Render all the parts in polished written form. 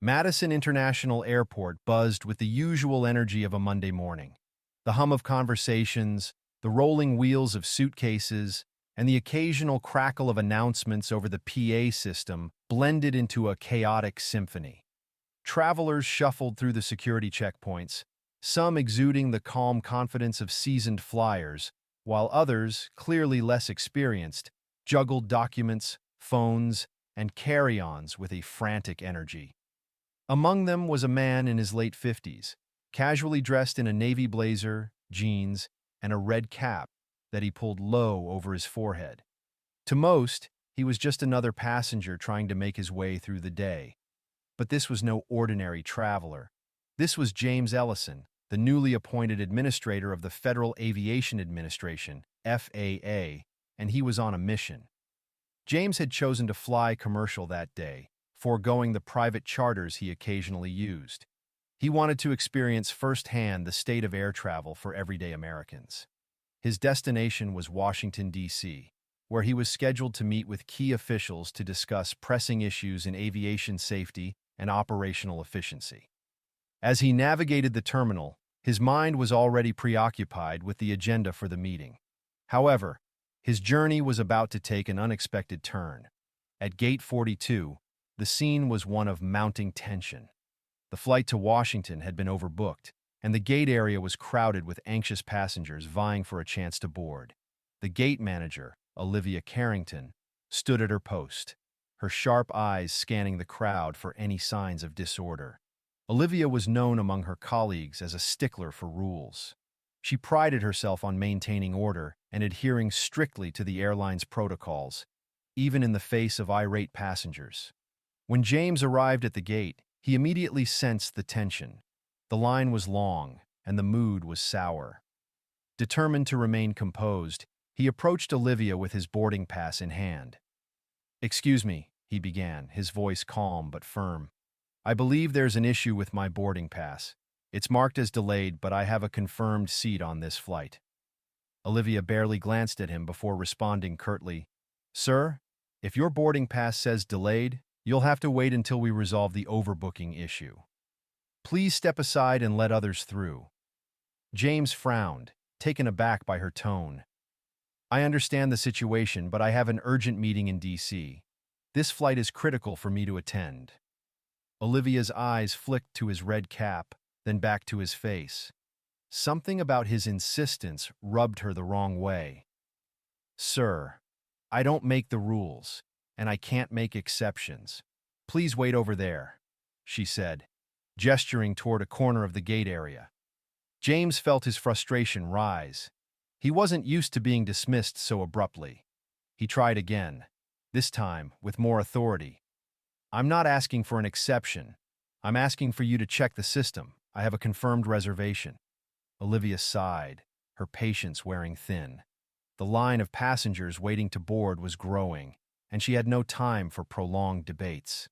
Madison International Airport buzzed with the usual energy of a Monday morning. The hum of conversations, the rolling wheels of suitcases, and the occasional crackle of announcements over the PA system blended into a chaotic symphony. Travelers shuffled through the security checkpoints, some exuding the calm confidence of seasoned flyers, while others, clearly less experienced, juggled documents, phones, and carry-ons with a frantic energy. Among them was a man in his late 50s, casually dressed in a navy blazer, jeans, and a red cap that he pulled low over his forehead. To most, he was just another passenger trying to make his way through the day. But this was no ordinary traveler. This was James Ellison, the newly appointed administrator of the Federal Aviation Administration, FAA, and he was on a mission. James had chosen to fly commercial that day, foregoing the private charters he occasionally used. He wanted to experience firsthand the state of air travel for everyday Americans. His destination was Washington, D.C., where he was scheduled to meet with key officials to discuss pressing issues in aviation safety and operational efficiency. As he navigated the terminal, his mind was already preoccupied with the agenda for the meeting. However, his journey was about to take an unexpected turn. At Gate 42, the scene was one of mounting tension. The flight to Washington had been overbooked, and the gate area was crowded with anxious passengers vying for a chance to board. The gate manager, Olivia Carrington, stood at her post, her sharp eyes scanning the crowd for any signs of disorder. Olivia was known among her colleagues as a stickler for rules. She prided herself on maintaining order and adhering strictly to the airline's protocols, even in the face of irate passengers. When James arrived at the gate, he immediately sensed the tension. The line was long, and the mood was sour. Determined to remain composed, he approached Olivia with his boarding pass in hand. "Excuse me," he began, his voice calm but firm. "I believe there's an issue with my boarding pass. It's marked as delayed, but I have a confirmed seat on this flight." Olivia barely glanced at him before responding curtly, "Sir, if your boarding pass says delayed, you'll have to wait until we resolve the overbooking issue. Please step aside and let others through." James frowned, taken aback by her tone. "I understand the situation, but I have an urgent meeting in D.C. This flight is critical for me to attend." Olivia's eyes flicked to his red cap, then back to his face. Something about his insistence rubbed her the wrong way. "Sir, I don't make the rules, and I can't make exceptions. Please wait over there," she said, gesturing toward a corner of the gate area. James felt his frustration rise. He wasn't used to being dismissed so abruptly. He tried again, this time with more authority. "I'm not asking for an exception. I'm asking for you to check the system. I have a confirmed reservation." Olivia sighed, her patience wearing thin. The line of passengers waiting to board was growing, and she had no time for prolonged debates.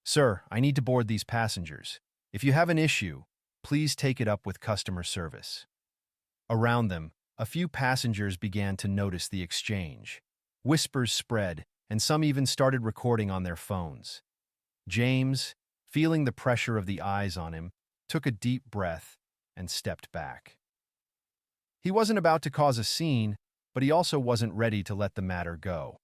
"Sir, I need to board these passengers. If you have an issue, please take it up with customer service." Around them, a few passengers began to notice the exchange. Whispers spread, and some even started recording on their phones. James, feeling the pressure of the eyes on him, took a deep breath and stepped back. He wasn't about to cause a scene, but he also wasn't ready to let the matter go.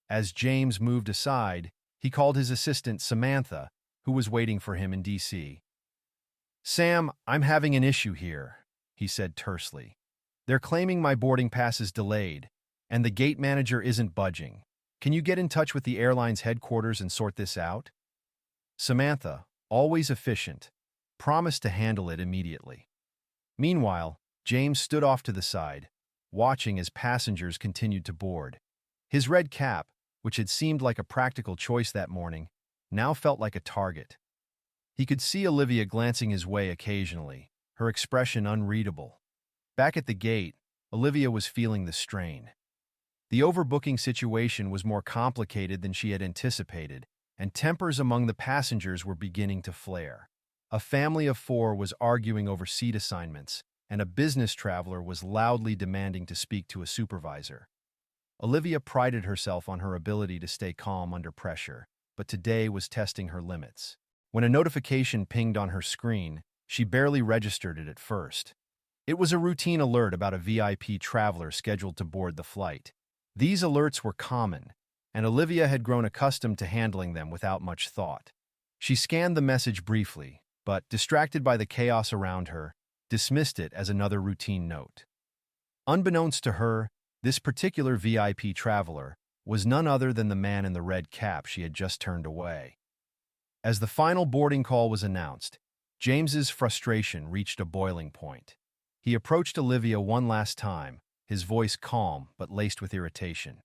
As James moved aside, he called his assistant Samantha, who was waiting for him in D.C. "Sam, I'm having an issue here," he said tersely. "They're claiming my boarding pass is delayed, and the gate manager isn't budging. Can you get in touch with the airline's headquarters and sort this out?" Samantha, always efficient, promised to handle it immediately. Meanwhile, James stood off to the side, watching as passengers continued to board. His red cap, which had seemed like a practical choice that morning, now felt like a target. He could see Olivia glancing his way occasionally, her expression unreadable. Back at the gate, Olivia was feeling the strain. The overbooking situation was more complicated than she had anticipated, and tempers among the passengers were beginning to flare. A family of 4 was arguing over seat assignments, and a business traveler was loudly demanding to speak to a supervisor. Olivia prided herself on her ability to stay calm under pressure, but today was testing her limits. When a notification pinged on her screen, she barely registered it at first. It was a routine alert about a VIP traveler scheduled to board the flight. These alerts were common, and Olivia had grown accustomed to handling them without much thought. She scanned the message briefly, but, distracted by the chaos around her, dismissed it as another routine note. Unbeknownst to her, this particular VIP traveler was none other than the man in the red cap she had just turned away. As the final boarding call was announced, James's frustration reached a boiling point. He approached Olivia one last time, his voice calm but laced with irritation.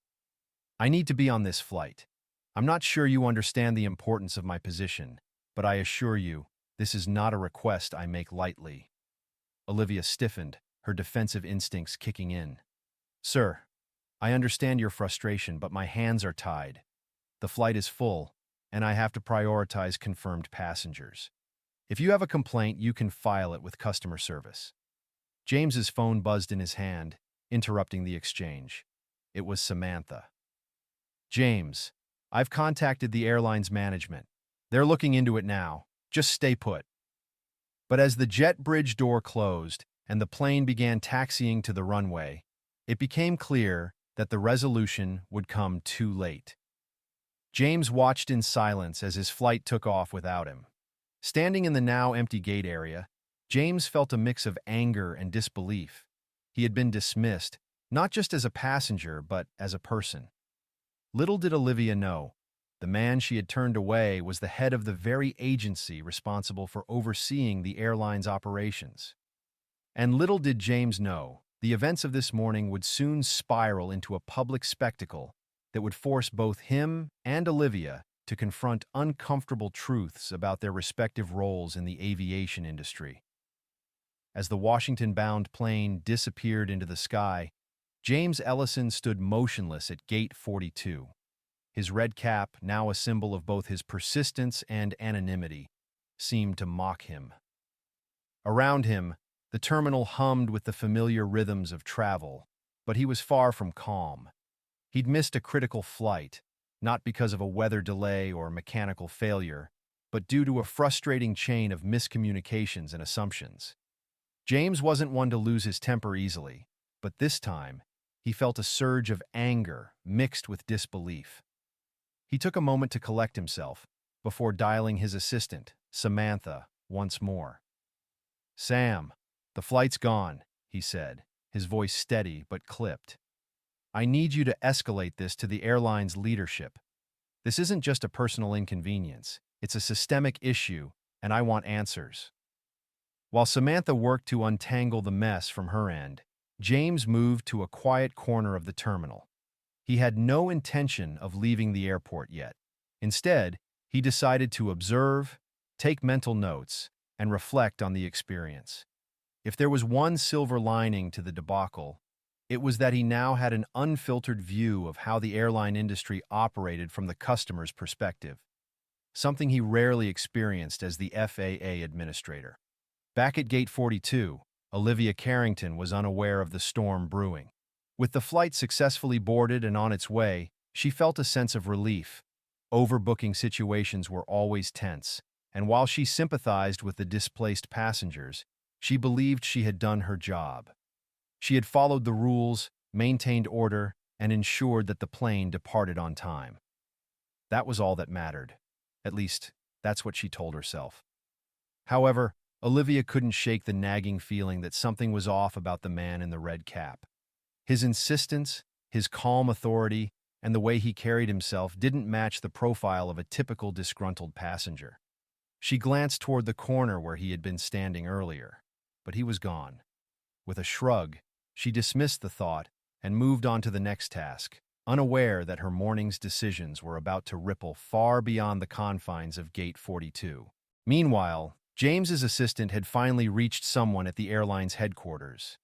"I need to be on this flight. I'm not sure you understand the importance of my position, but I assure you, this is not a request I make lightly." Olivia stiffened, her defensive instincts kicking in. "Sir, I understand your frustration, but my hands are tied. The flight is full, and I have to prioritize confirmed passengers. If you have a complaint, you can file it with customer service." James's phone buzzed in his hand, interrupting the exchange. It was Samantha. "James, I've contacted the airline's management. They're looking into it now. Just stay put." But as the jet bridge door closed and the plane began taxiing to the runway, it became clear that the resolution would come too late. James watched in silence as his flight took off without him. Standing in the now empty gate area, James felt a mix of anger and disbelief. He had been dismissed, not just as a passenger, but as a person. Little did Olivia know, the man she had turned away was the head of the very agency responsible for overseeing the airline's operations. And little did James know, the events of this morning would soon spiral into a public spectacle that would force both him and Olivia to confront uncomfortable truths about their respective roles in the aviation industry. As the Washington-bound plane disappeared into the sky, James Ellison stood motionless at Gate 42. His red cap, now a symbol of both his persistence and anonymity, seemed to mock him. Around him, the terminal hummed with the familiar rhythms of travel, but he was far from calm. He'd missed a critical flight, not because of a weather delay or mechanical failure, but due to a frustrating chain of miscommunications and assumptions. James wasn't one to lose his temper easily, but this time, he felt a surge of anger mixed with disbelief. He took a moment to collect himself before dialing his assistant, Samantha, once more. "Sam, the flight's gone," he said, his voice steady but clipped. "I need you to escalate this to the airline's leadership. This isn't just a personal inconvenience, it's a systemic issue, and I want answers." While Samantha worked to untangle the mess from her end, James moved to a quiet corner of the terminal. He had no intention of leaving the airport yet. Instead, he decided to observe, take mental notes, and reflect on the experience. If there was one silver lining to the debacle, it was that he now had an unfiltered view of how the airline industry operated from the customer's perspective, something he rarely experienced as the FAA administrator. Back at Gate 42, Olivia Carrington was unaware of the storm brewing. With the flight successfully boarded and on its way, she felt a sense of relief. Overbooking situations were always tense, and while she sympathized with the displaced passengers, she believed she had done her job. She had followed the rules, maintained order, and ensured that the plane departed on time. That was all that mattered. At least, that's what she told herself. However, Olivia couldn't shake the nagging feeling that something was off about the man in the red cap. His insistence, his calm authority, and the way he carried himself didn't match the profile of a typical disgruntled passenger. She glanced toward the corner where he had been standing earlier, but he was gone. With a shrug, she dismissed the thought and moved on to the next task, unaware that her morning's decisions were about to ripple far beyond the confines of Gate 42. Meanwhile, James's assistant had finally reached someone at the airline's headquarters.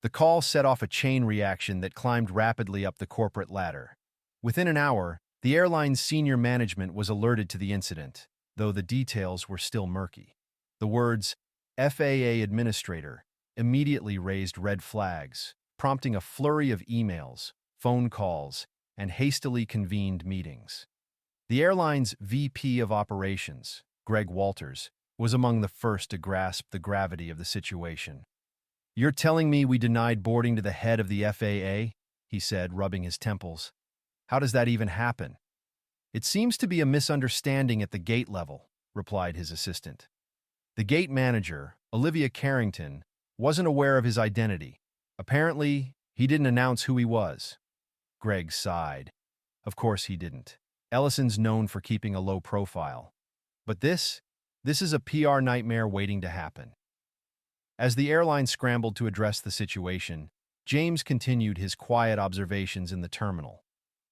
The call set off a chain reaction that climbed rapidly up the corporate ladder. Within an hour, the airline's senior management was alerted to the incident, though the details were still murky. The words, FAA Administrator, immediately raised red flags, prompting a flurry of emails, phone calls, and hastily convened meetings. The airline's VP of Operations, Greg Walters, was among the first to grasp the gravity of the situation. "You're telling me we denied boarding to the head of the FAA?" he said, rubbing his temples. "How does that even happen?" "It seems to be a misunderstanding at the gate level," replied his assistant. The gate manager, Olivia Carrington, wasn't aware of his identity. Apparently, he didn't announce who he was. Greg sighed. Of course he didn't. Ellison's known for keeping a low profile. But this is a PR nightmare waiting to happen. As the airline scrambled to address the situation, James continued his quiet observations in the terminal.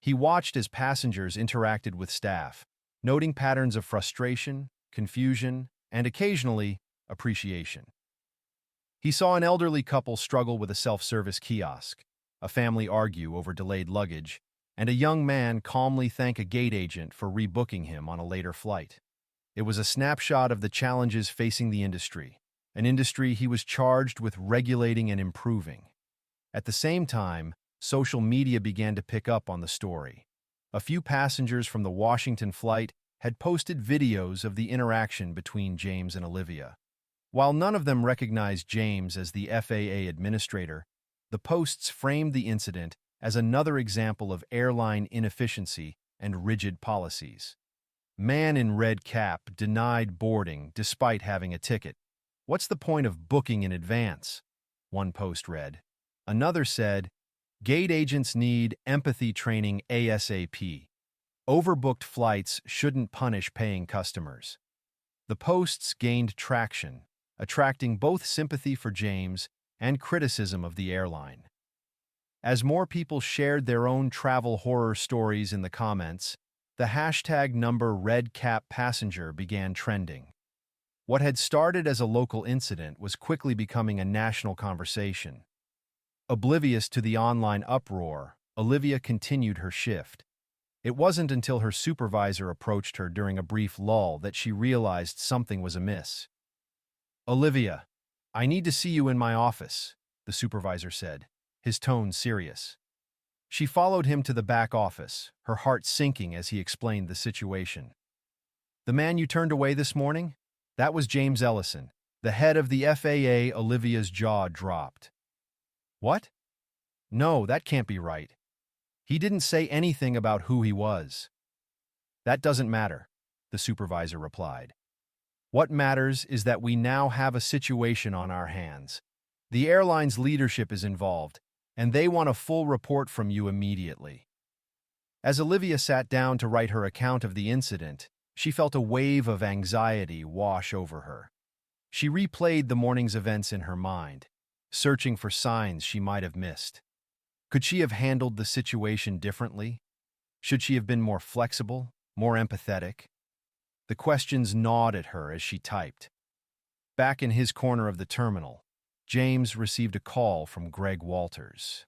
He watched as passengers interacted with staff, noting patterns of frustration, confusion, and occasionally, appreciation. He saw an elderly couple struggle with a self-service kiosk, a family argue over delayed luggage, and a young man calmly thank a gate agent for rebooking him on a later flight. It was a snapshot of the challenges facing the industry, an industry he was charged with regulating and improving. At the same time, social media began to pick up on the story. A few passengers from the Washington flight had posted videos of the interaction between James and Olivia. While none of them recognized James as the FAA administrator, the posts framed the incident as another example of airline inefficiency and rigid policies. "Man in red cap denied boarding despite having a ticket. What's the point of booking in advance?" one post read. Another said, "Gate agents need empathy training ASAP. Overbooked flights shouldn't punish paying customers." The posts gained traction, attracting both sympathy for James and criticism of the airline. As more people shared their own travel horror stories in the comments, the hashtag #RedCapPassenger began trending. What had started as a local incident was quickly becoming a national conversation. Oblivious to the online uproar, Olivia continued her shift. It wasn't until her supervisor approached her during a brief lull that she realized something was amiss. "Olivia, I need to see you in my office," the supervisor said, his tone serious. She followed him to the back office, her heart sinking as he explained the situation. "The man you turned away this morning? That was James Ellison, the head of the FAA." Olivia's jaw dropped. "What? No, that can't be right. He didn't say anything about who he was." "That doesn't matter," the supervisor replied. "What matters is that we now have a situation on our hands. The airline's leadership is involved, and they want a full report from you immediately." As Olivia sat down to write her account of the incident, she felt a wave of anxiety wash over her. She replayed the morning's events in her mind, searching for signs she might have missed. Could she have handled the situation differently? Should she have been more flexible, more empathetic? The questions gnawed at her as she typed. Back in his corner of the terminal, James received a call from Greg Walters.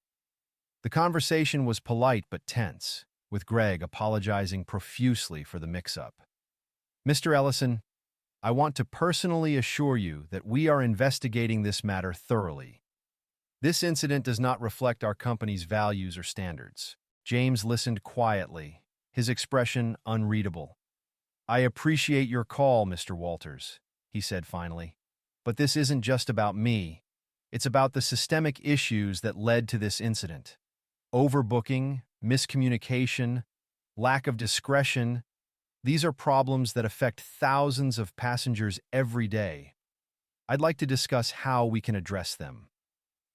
The conversation was polite but tense, with Greg apologizing profusely for the mix-up. "Mr. Ellison, I want to personally assure you that we are investigating this matter thoroughly. This incident does not reflect our company's values or standards." James listened quietly, his expression unreadable. "I appreciate your call, Mr. Walters," he said finally. "But this isn't just about me. It's about the systemic issues that led to this incident. Overbooking, miscommunication, lack of discretion. These are problems that affect thousands of passengers every day. I'd like to discuss how we can address them."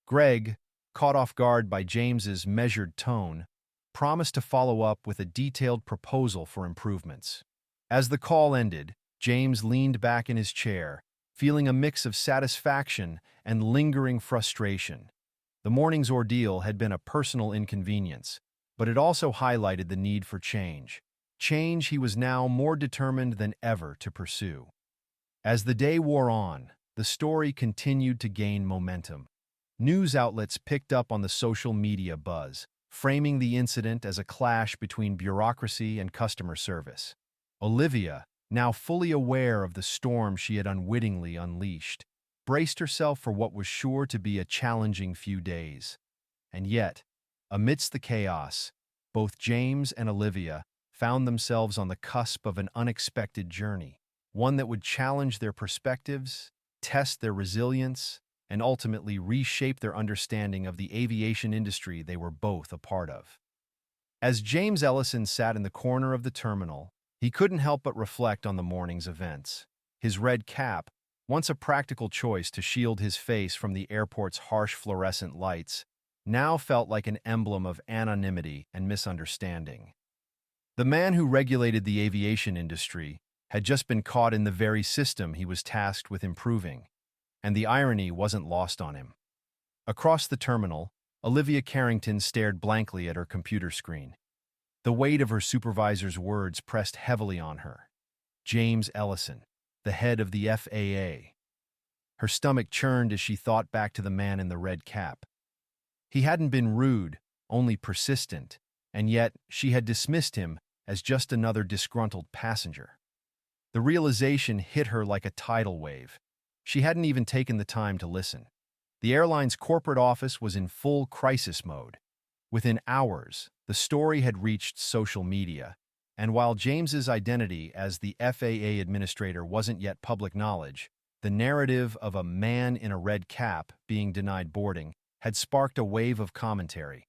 Greg, caught off guard by James's measured tone, promised to follow up with a detailed proposal for improvements. As the call ended, James leaned back in his chair, feeling a mix of satisfaction and lingering frustration. The morning's ordeal had been a personal inconvenience, but it also highlighted the need for change. Change he was now more determined than ever to pursue. As the day wore on, the story continued to gain momentum. News outlets picked up on the social media buzz, framing the incident as a clash between bureaucracy and customer service. Olivia, now fully aware of the storm she had unwittingly unleashed, braced herself for what was sure to be a challenging few days. And yet, amidst the chaos, both James and Olivia found themselves on the cusp of an unexpected journey. one that would challenge their perspectives, test their resilience, and ultimately reshape their understanding of the aviation industry they were both a part of. As James Ellison sat in the corner of the terminal, he couldn't help but reflect on the morning's events. His red cap, once a practical choice to shield his face from the airport's harsh fluorescent lights, now felt like an emblem of anonymity and misunderstanding. The man who regulated the aviation industry had just been caught in the very system he was tasked with improving, and the irony wasn't lost on him. Across the terminal, Olivia Carrington stared blankly at her computer screen. The weight of her supervisor's words pressed heavily on her. James Ellison, the head of the FAA. Her stomach churned as she thought back to the man in the red cap. He hadn't been rude, only persistent, and yet she had dismissed him as just another disgruntled passenger. The realization hit her like a tidal wave. She hadn't even taken the time to listen. The airline's corporate office was in full crisis mode. Within hours, the story had reached social media, and while James's identity as the FAA administrator wasn't yet public knowledge, the narrative of a man in a red cap being denied boarding had sparked a wave of commentary.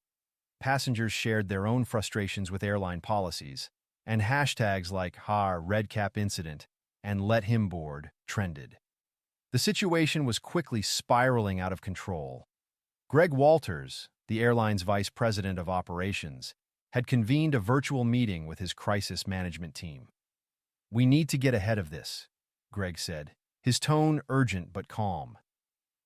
Passengers shared their own frustrations with airline policies, and hashtags like red cap incident and let him board trended. The situation was quickly spiraling out of control. Greg Walters, the airline's vice president of operations, had convened a virtual meeting with his crisis management team. "We need to get ahead of this," Greg said, his tone urgent but calm.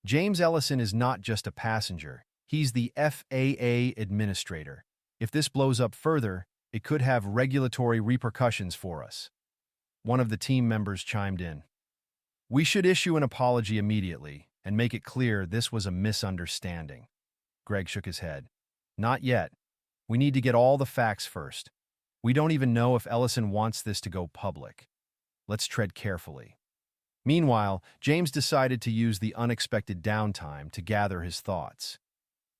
"James Ellison is not just a passenger, he's the FAA administrator. If this blows up further, it could have regulatory repercussions for us." One of the team members chimed in. "We should issue an apology immediately and make it clear this was a misunderstanding." Greg shook his head. "Not yet. We need to get all the facts first. We don't even know if Ellison wants this to go public. Let's tread carefully." Meanwhile, James decided to use the unexpected downtime to gather his thoughts.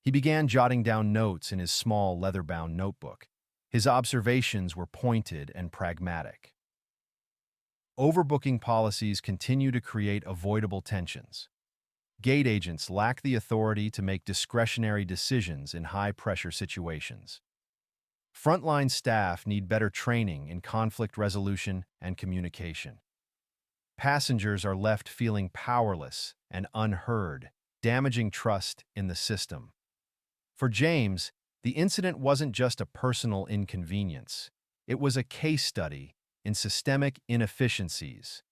He began jotting down notes in his small leather-bound notebook. His observations were pointed and pragmatic. Overbooking policies continue to create avoidable tensions. Gate agents lack the authority to make discretionary decisions in high-pressure situations. Frontline staff need better training in conflict resolution and communication. Passengers are left feeling powerless and unheard, damaging trust in the system. For James, the incident wasn't just a personal inconvenience. It was a case study in systemic inefficiencies.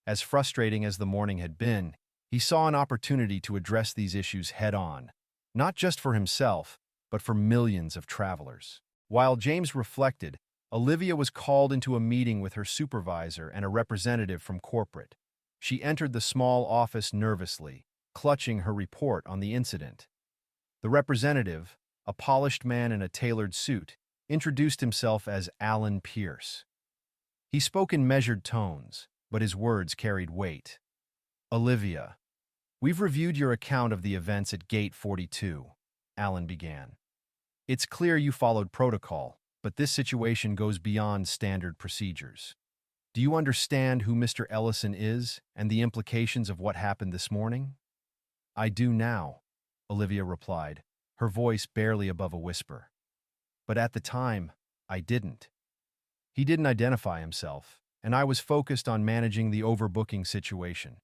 As frustrating as the morning had been, he saw an opportunity to address these issues head-on, not just for himself, but for millions of travelers. While James reflected, Olivia was called into a meeting with her supervisor and a representative from corporate. She entered the small office nervously, clutching her report on the incident. The representative, a polished man in a tailored suit, introduced himself as Alan Pierce. He spoke in measured tones, but his words carried weight. "Olivia, we've reviewed your account of the events at Gate 42, Alan began. "It's clear you followed protocol, but this situation goes beyond standard procedures. Do you understand who Mr. Ellison is and the implications of what happened this morning?" "I do now," Olivia replied, her voice barely above a whisper. "But at the time, I didn't." He didn't identify himself, and I was focused on managing the overbooking situation.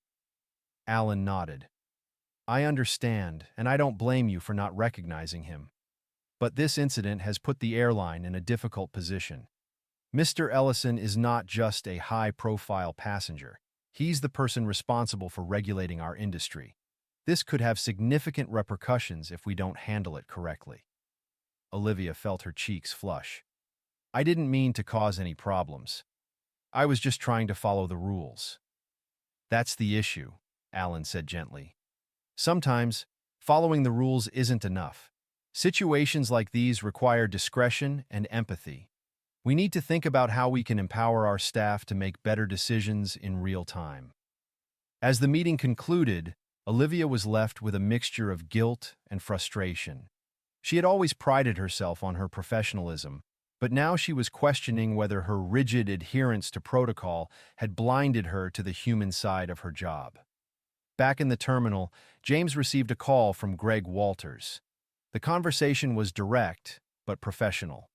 Alan nodded. "I understand, and I don't blame you for not recognizing him. But this incident has put the airline in a difficult position. Mr. Ellison is not just a high-profile passenger. He's the person responsible for regulating our industry. This could have significant repercussions if we don't handle it correctly." Olivia felt her cheeks flush. "I didn't mean to cause any problems. I was just trying to follow the rules." "That's the issue," Alan said gently. "Sometimes, following the rules isn't enough. Situations like these require discretion and empathy. We need to think about how we can empower our staff to make better decisions in real time." As the meeting concluded, Olivia was left with a mixture of guilt and frustration. She had always prided herself on her professionalism, But now she was questioning whether her rigid adherence to protocol had blinded her to the human side of her job. Back in the terminal, James received a call from Greg Walters. The conversation was direct, but professional.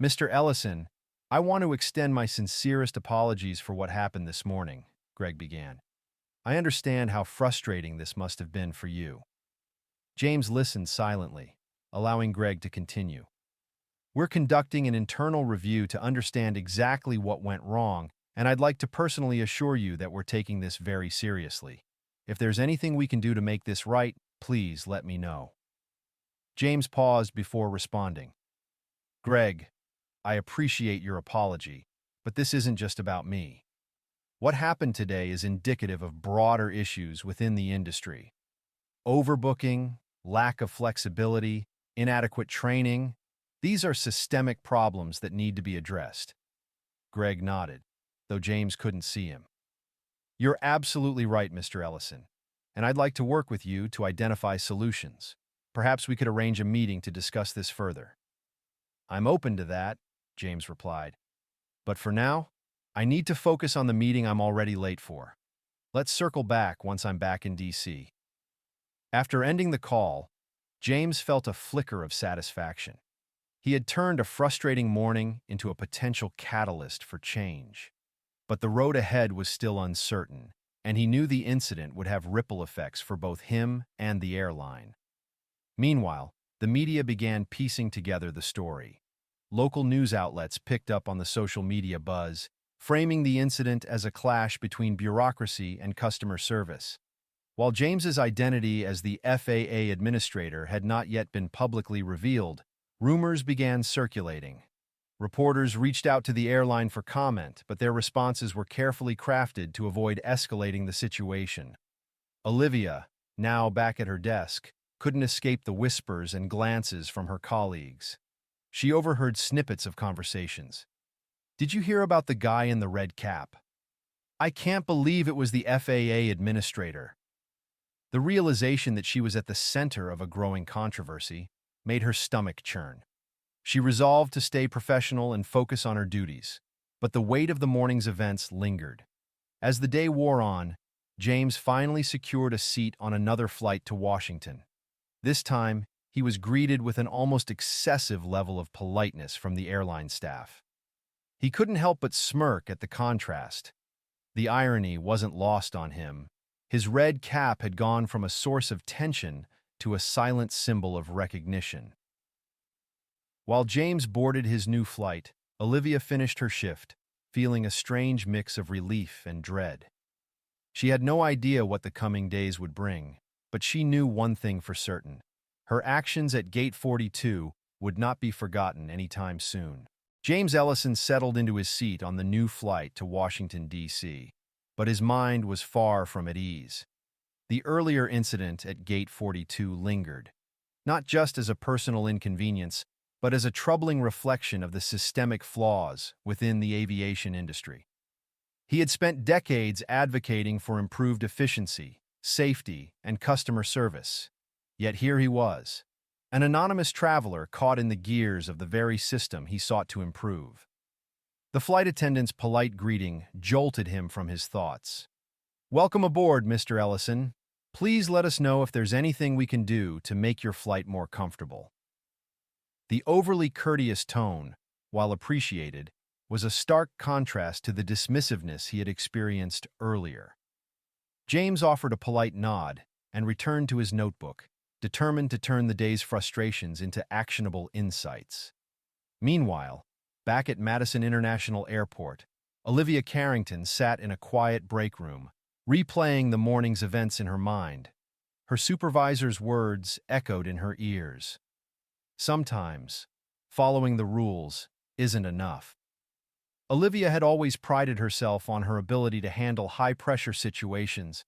"Mr. Ellison, I want to extend my sincerest apologies for what happened this morning," Greg began. "I understand how frustrating this must have been for you." James listened silently, allowing Greg to continue. "We're conducting an internal review to understand exactly what went wrong, and I'd like to personally assure you that we're taking this very seriously. If there's anything we can do to make this right, please let me know." James paused before responding. "Greg, I appreciate your apology, but this isn't just about me. What happened today is indicative of broader issues within the industry. Overbooking, lack of flexibility, inadequate training, these are systemic problems that need to be addressed." Greg nodded, though James couldn't see him. "You're absolutely right, Mr. Ellison, and I'd like to work with you to identify solutions. Perhaps we could arrange a meeting to discuss this further." "I'm open to that," James replied. "But for now, I need to focus on the meeting I'm already late for. Let's circle back once I'm back in DC." After ending the call, James felt a flicker of satisfaction. He had turned a frustrating morning into a potential catalyst for change. But the road ahead was still uncertain, and he knew the incident would have ripple effects for both him and the airline. Meanwhile, the media began piecing together the story. Local news outlets picked up on the social media buzz, framing the incident as a clash between bureaucracy and customer service. While James's identity as the FAA administrator had not yet been publicly revealed, rumors began circulating. Reporters reached out to the airline for comment, but their responses were carefully crafted to avoid escalating the situation. Olivia, now back at her desk, couldn't escape the whispers and glances from her colleagues. She overheard snippets of conversations. "Did you hear about the guy in the red cap? I can't believe it was the FAA administrator." The realization that she was at the center of a growing controversy made her stomach churn. She resolved to stay professional and focus on her duties, but the weight of the morning's events lingered. As the day wore on, James finally secured a seat on another flight to Washington. This time, he was greeted with an almost excessive level of politeness from the airline staff. He couldn't help but smirk at the contrast. The irony wasn't lost on him. His red cap had gone from a source of tension to a silent symbol of recognition. While James boarded his new flight, Olivia finished her shift, feeling a strange mix of relief and dread. She had no idea what the coming days would bring, but she knew one thing for certain. Her actions at Gate 42 would not be forgotten anytime soon. James Ellison settled into his seat on the new flight to Washington, D.C., but his mind was far from at ease. The earlier incident at Gate 42 lingered, not just as a personal inconvenience, but as a troubling reflection of the systemic flaws within the aviation industry. He had spent decades advocating for improved efficiency, safety, and customer service. Yet here he was, an anonymous traveler caught in the gears of the very system he sought to improve. The flight attendant's polite greeting jolted him from his thoughts. "Welcome aboard, Mr. Ellison. Please let us know if there's anything we can do to make your flight more comfortable." The overly courteous tone, while appreciated, was a stark contrast to the dismissiveness he had experienced earlier. James offered a polite nod and returned to his notebook, determined to turn the day's frustrations into actionable insights. Meanwhile, back at Madison International Airport, Olivia Carrington sat in a quiet break room, replaying the morning's events in her mind. Her supervisor's words echoed in her ears. Sometimes, following the rules isn't enough. Olivia had always prided herself on her ability to handle high-pressure situations,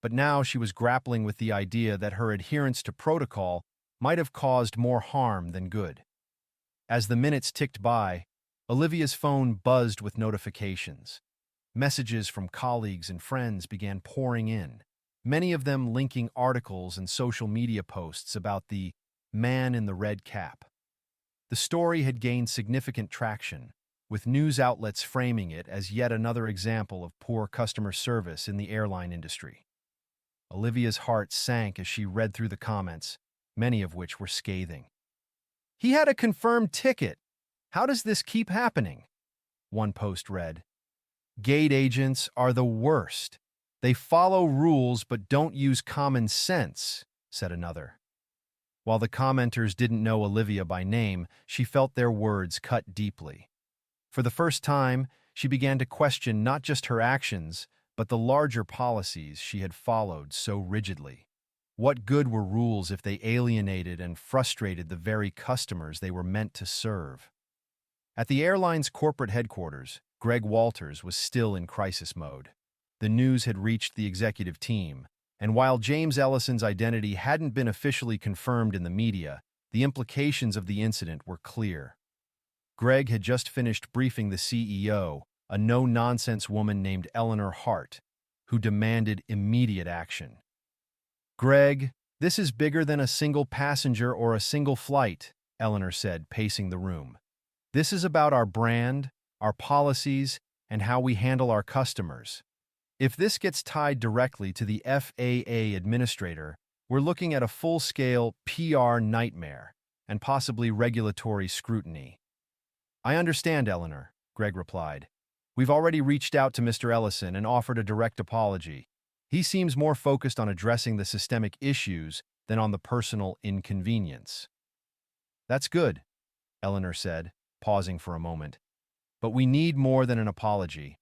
but now she was grappling with the idea that her adherence to protocol might have caused more harm than good. As the minutes ticked by, Olivia's phone buzzed with notifications. Messages from colleagues and friends began pouring in, many of them linking articles and social media posts about the man in the red cap. The The story had gained significant traction, with news outlets framing it as yet another example of poor customer service in the airline industry. Olivia's heart sank as she read through the comments, many of which were scathing. "He had a confirmed ticket. How does this keep happening?" One post read. "Gate agents are the worst. They follow rules but don't use common sense," said another. While the commenters didn't know Olivia by name, she felt their words cut deeply. For the first time, she began to question not just her actions, but the larger policies she had followed so rigidly. What good were rules if they alienated and frustrated the very customers they were meant to serve? At the airline's corporate headquarters, Greg Walters was still in crisis mode. The news had reached the executive team, and while James Ellison's identity hadn't been officially confirmed in the media, the implications of the incident were clear. Greg had just finished briefing the CEO, a no-nonsense woman named Eleanor Hart, who demanded immediate action. "Greg, this is bigger than a single passenger or a single flight," Eleanor said, pacing the room. "This is about our brand, our policies, and how we handle our customers. If this gets tied directly to the FAA administrator, we're looking at a full-scale PR nightmare and possibly regulatory scrutiny." "I understand, Eleanor," Greg replied. "We've already reached out to Mr. Ellison and offered a direct apology. He seems more focused on addressing the systemic issues than on the personal inconvenience." "That's good," Eleanor said, pausing for a moment. "But we need more than an apology.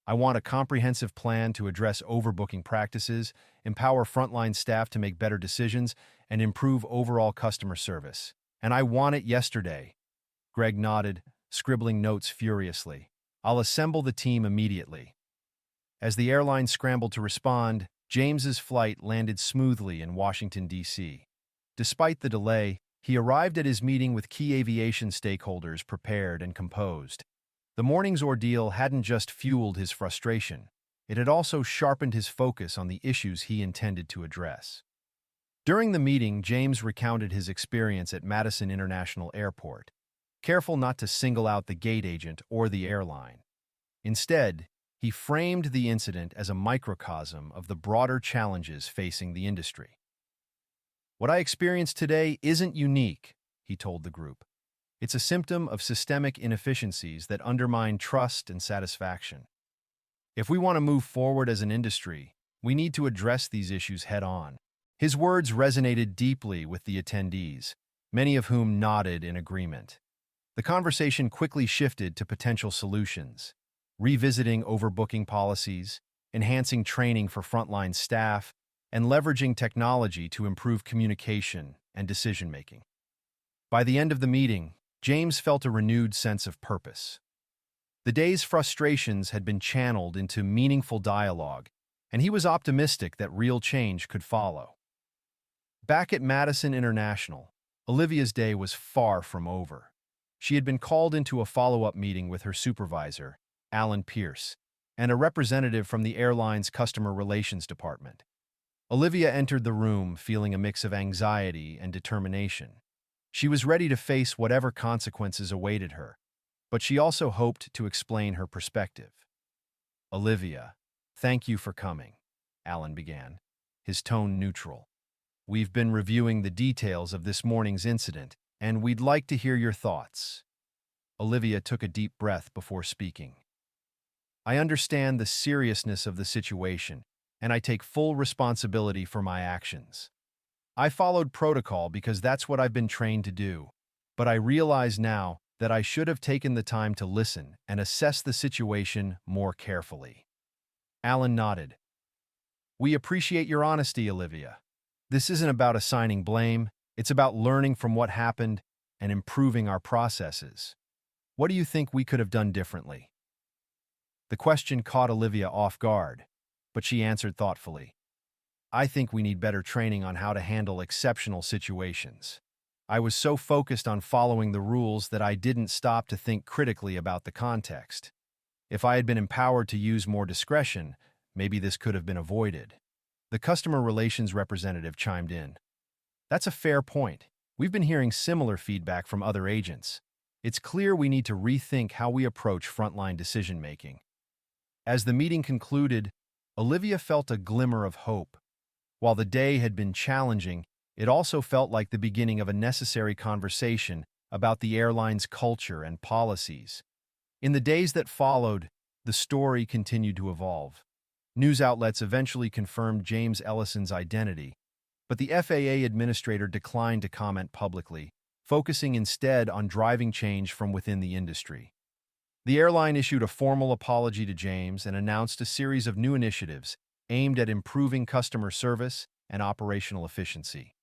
I want a comprehensive plan to address overbooking practices, empower frontline staff to make better decisions, and improve overall customer service. And I want it yesterday." Greg nodded, scribbling notes furiously. "I'll assemble the team immediately." As the airline scrambled to respond, James's flight landed smoothly in Washington, D.C. Despite the delay, he arrived at his meeting with key aviation stakeholders prepared and composed. The morning's ordeal hadn't just fueled his frustration, it had also sharpened his focus on the issues he intended to address. During the meeting, James recounted his experience at Madison International Airport, careful not to single out the gate agent or the airline. Instead, he framed the incident as a microcosm of the broader challenges facing the industry. "What I experienced today isn't unique," he told the group. "It's a symptom of systemic inefficiencies that undermine trust and satisfaction. If we want to move forward as an industry, we need to address these issues head-on." His words resonated deeply with the attendees, many of whom nodded in agreement. The conversation quickly shifted to potential solutions, revisiting overbooking policies, enhancing training for frontline staff, and leveraging technology to improve communication and decision-making. By the end of the meeting, James felt a renewed sense of purpose. The day's frustrations had been channeled into meaningful dialogue, and he was optimistic that real change could follow. Back at Madison International, Olivia's day was far from over. She had been called into a follow-up meeting with her supervisor, Alan Pierce, and a representative from the airline's customer relations department. Olivia entered the room feeling a mix of anxiety and determination. She was ready to face whatever consequences awaited her, but she also hoped to explain her perspective. "Olivia, thank you for coming," Alan began, his tone neutral. "We've been reviewing the details of this morning's incident, and we'd like to hear your thoughts." Olivia took a deep breath before speaking. "I understand the seriousness of the situation, and I take full responsibility for my actions. I followed protocol because that's what I've been trained to do, but I realize now that I should have taken the time to listen and assess the situation more carefully." Alan nodded. "We appreciate your honesty, Olivia. This isn't about assigning blame, it's about learning from what happened and improving our processes. What do you think we could have done differently?" The question caught Olivia off guard, but she answered thoughtfully. "I think we need better training on how to handle exceptional situations. I was so focused on following the rules that I didn't stop to think critically about the context. If I had been empowered to use more discretion, maybe this could have been avoided." The customer relations representative chimed in. "That's a fair point. We've been hearing similar feedback from other agents. It's clear we need to rethink how we approach frontline decision-making. As the meeting concluded, Olivia felt a glimmer of hope. While the day had been challenging, it also felt like the beginning of a necessary conversation about the airline's culture and policies. In the days that followed, the story continued to evolve. News outlets eventually confirmed James Ellison's identity, but the FAA administrator declined to comment publicly, focusing instead on driving change from within the industry. The airline issued a formal apology to James and announced a series of new initiatives aimed at improving customer service and operational efficiency.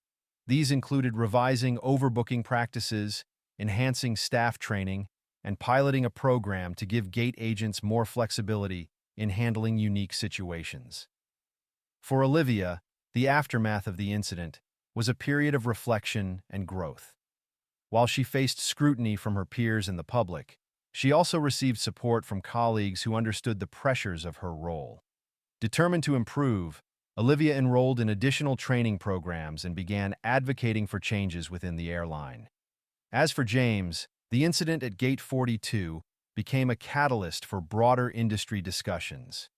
These included revising overbooking practices, enhancing staff training, and piloting a program to give gate agents more flexibility in handling unique situations. For Olivia, the aftermath of the incident was a period of reflection and growth. While she faced scrutiny from her peers and the public, she also received support from colleagues who understood the pressures of her role. Determined to improve, Olivia enrolled in additional training programs and began advocating for changes within the airline. As for James, the incident at Gate 42 became a catalyst for broader industry discussions.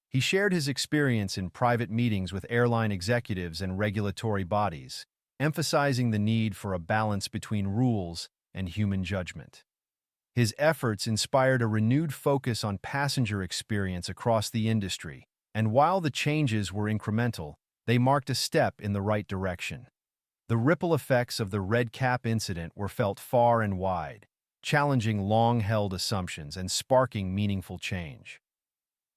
He shared his experience in private meetings with airline executives and regulatory bodies, emphasizing the need for a balance between rules and human judgment. His efforts inspired a renewed focus on passenger experience across the industry, and while the changes were incremental, they marked a step in the right direction. The ripple effects of the red cap incident were felt far and wide, challenging long-held assumptions and sparking meaningful change.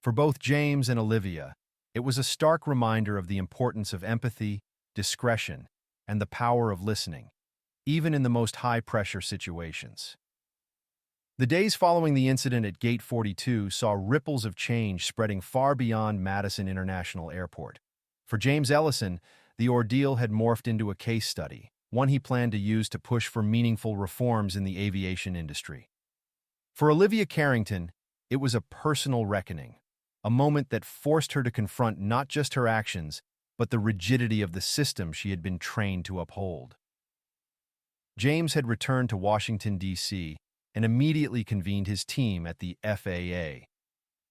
For both James and Olivia, it was a stark reminder of the importance of empathy, discretion, and the power of listening, even in the most high-pressure situations. The days following the incident at Gate 42 saw ripples of change spreading far beyond Madison International Airport. For James Ellison, the ordeal had morphed into a case study, one he planned to use to push for meaningful reforms in the aviation industry. For Olivia Carrington, it was a personal reckoning, a moment that forced her to confront not just her actions, but the rigidity of the system she had been trained to uphold. James had returned to Washington, D.C., and immediately convened his team at the FAA.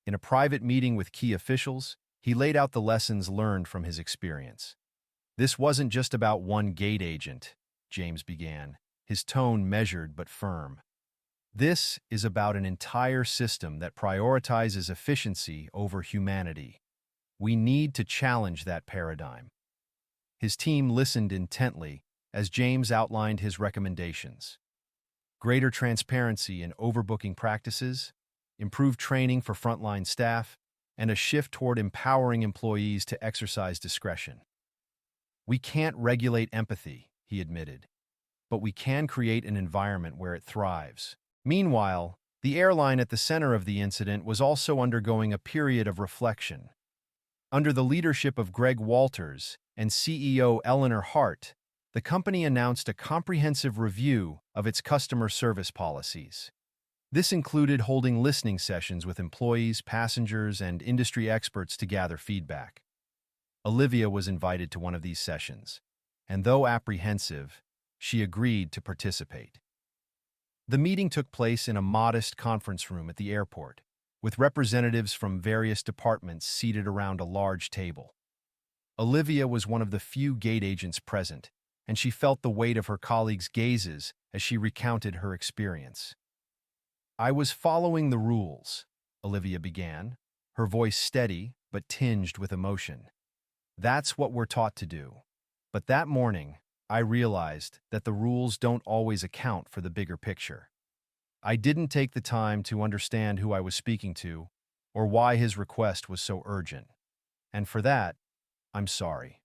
In a private meeting with key officials, he laid out the lessons learned from his experience. This wasn't just about one gate agent, James began, his tone measured but firm. This is about an entire system that prioritizes efficiency over humanity. We need to challenge that paradigm. His team listened intently as James outlined his recommendations. Greater transparency in overbooking practices, improved training for frontline staff, and a shift toward empowering employees to exercise discretion. We can't regulate empathy, he admitted, but we can create an environment where it thrives. Meanwhile, the airline at the center of the incident was also undergoing a period of reflection. Under the leadership of Greg Walters and CEO Eleanor Hart, the company announced a comprehensive review of its customer service policies. This included holding listening sessions with employees, passengers, and industry experts to gather feedback. Olivia was invited to one of these sessions, and though apprehensive, she agreed to participate. The meeting took place in a modest conference room at the airport, with representatives from various departments seated around a large table. Olivia was one of the few gate agents present, and she felt the weight of her colleagues' gazes as she recounted her experience. "I was following the rules," Olivia began, her voice steady but tinged with emotion. "That's what we're taught to do. But that morning, I realized that the rules don't always account for the bigger picture. I didn't take the time to understand who I was speaking to or why his request was so urgent. And for that, I'm sorry."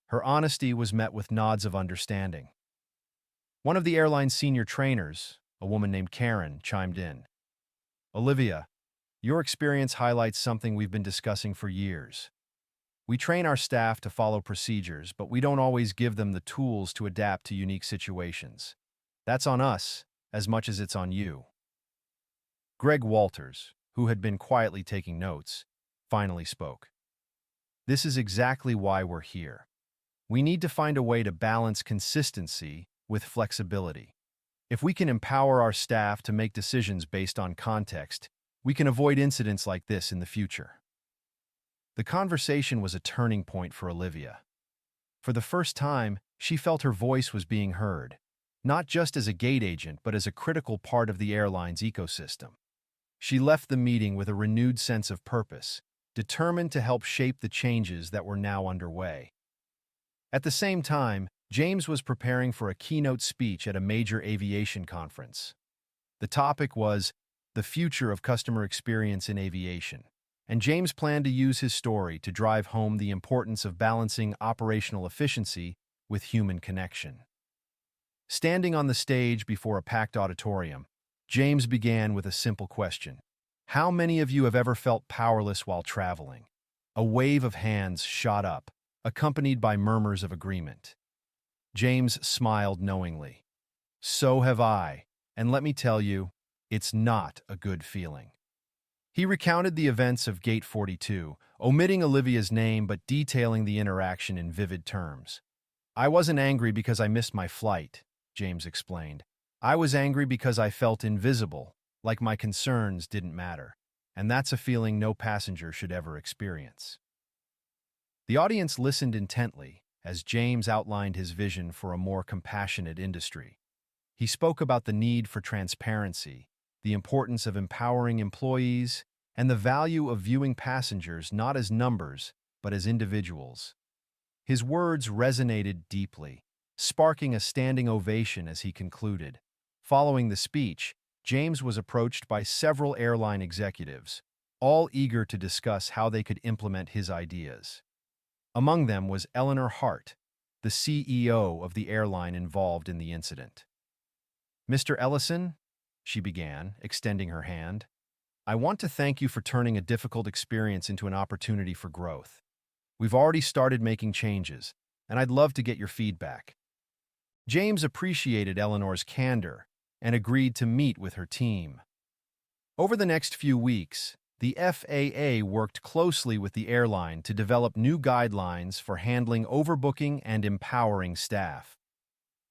Her honesty was met with nods of understanding. One of the airline's senior trainers, a woman named Karen, chimed in. "Olivia, your experience highlights something we've been discussing for years. We train our staff to follow procedures, but we don't always give them the tools to adapt to unique situations. That's on us as much as it's on you." Greg Walters, who had been quietly taking notes, finally spoke. "This is exactly why we're here. We need to find a way to balance consistency with flexibility. If we can empower our staff to make decisions based on context, we can avoid incidents like this in the future. The conversation was a turning point for Olivia. For the first time, she felt her voice was being heard, not just as a gate agent, but as a critical part of the airline's ecosystem. She left the meeting with a renewed sense of purpose, determined to help shape the changes that were now underway. At the same time, James was preparing for a keynote speech at a major aviation conference. The topic was the future of customer experience in aviation, and James planned to use his story to drive home the importance of balancing operational efficiency with human connection. Standing on the stage before a packed auditorium, James began with a simple question. How many of you have ever felt powerless while traveling? A wave of hands shot up, accompanied by murmurs of agreement. James smiled knowingly. So have I, and let me tell you, it's not a good feeling. He recounted the events of Gate 42, omitting Olivia's name but detailing the interaction in vivid terms. I wasn't angry because I missed my flight, James explained. I was angry because I felt invisible, like my concerns didn't matter, and that's a feeling no passenger should ever experience. The audience listened intently as James outlined his vision for a more compassionate industry. He spoke about the need for transparency, the importance of empowering employees, and the value of viewing passengers not as numbers, but as individuals. His words resonated deeply, sparking a standing ovation as he concluded. Following the speech, James was approached by several airline executives, all eager to discuss how they could implement his ideas. Among them was Eleanor Hart, the CEO of the airline involved in the incident. Mr. Ellison, she began, extending her hand, I want to thank you for turning a difficult experience into an opportunity for growth. We've already started making changes, and I'd love to get your feedback. James appreciated Eleanor's candor and agreed to meet with her team. Over the next few weeks, the FAA worked closely with the airline to develop new guidelines for handling overbooking and empowering staff.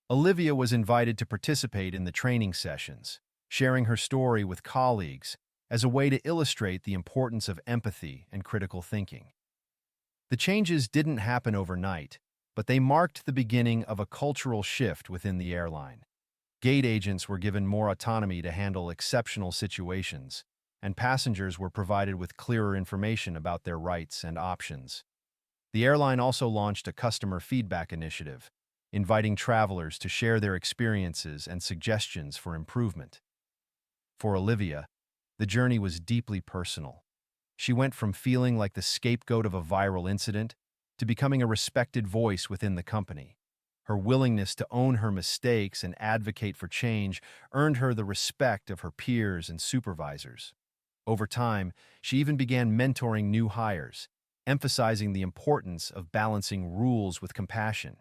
Olivia was invited to participate in the training sessions, sharing her story with colleagues as a way to illustrate the importance of empathy and critical thinking. The changes didn't happen overnight, but they marked the beginning of a cultural shift within the airline. Gate agents were given more autonomy to handle exceptional situations, and passengers were provided with clearer information about their rights and options. The airline also launched a customer feedback initiative, inviting travelers to share their experiences and suggestions for improvement. For Olivia, the journey was deeply personal. She went from feeling like the scapegoat of a viral incident to becoming a respected voice within the company. Her willingness to own her mistakes and advocate for change earned her the respect of her peers and supervisors. Over time, she even began mentoring new hires, emphasizing the importance of balancing rules with compassion.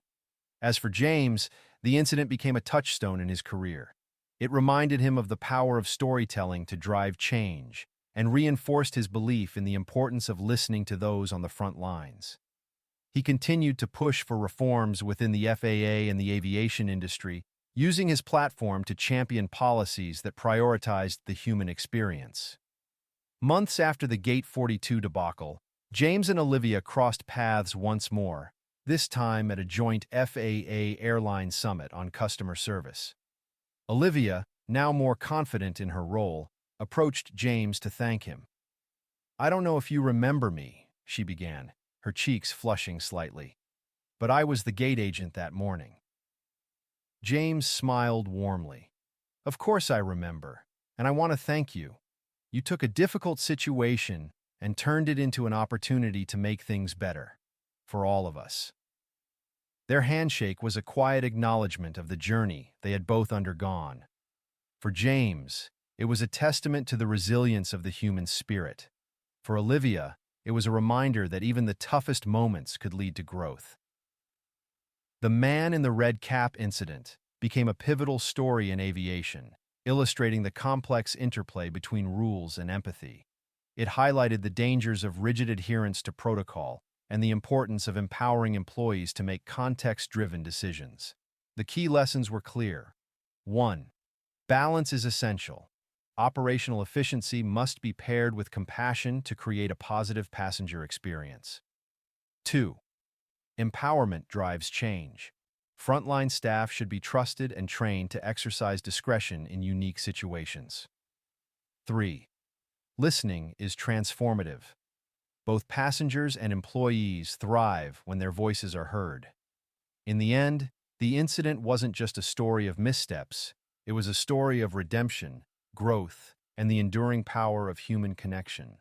As for James, the incident became a touchstone in his career. It reminded him of the power of storytelling to drive change and reinforced his belief in the importance of listening to those on the front lines. He continued to push for reforms within the FAA and the aviation industry, using his platform to champion policies that prioritized the human experience. Months after the Gate 42 debacle, James and Olivia crossed paths once more, this time at a joint FAA airline summit on customer service. Olivia, now more confident in her role, approached James to thank him. I don't know if you remember me, she began, her cheeks flushing slightly, but I was the gate agent that morning. James smiled warmly. Of course I remember, and I want to thank you. You took a difficult situation and turned it into an opportunity to make things better, for all of us. Their handshake was a quiet acknowledgement of the journey they had both undergone. For James, it was a testament to the resilience of the human spirit. For Olivia, it was a reminder that even the toughest moments could lead to growth. The man in the red cap incident became a pivotal story in aviation, illustrating the complex interplay between rules and empathy. It highlighted the dangers of rigid adherence to protocol and the importance of empowering employees to make context-driven decisions. The key lessons were clear. 1. Balance is essential. Operational efficiency must be paired with compassion to create a positive passenger experience. 2. Empowerment drives change. Frontline staff should be trusted and trained to exercise discretion in unique situations. 3. Listening is transformative. Both passengers and employees thrive when their voices are heard. In the end, the incident wasn't just a story of missteps, it was a story of redemption, growth, and the enduring power of human connection.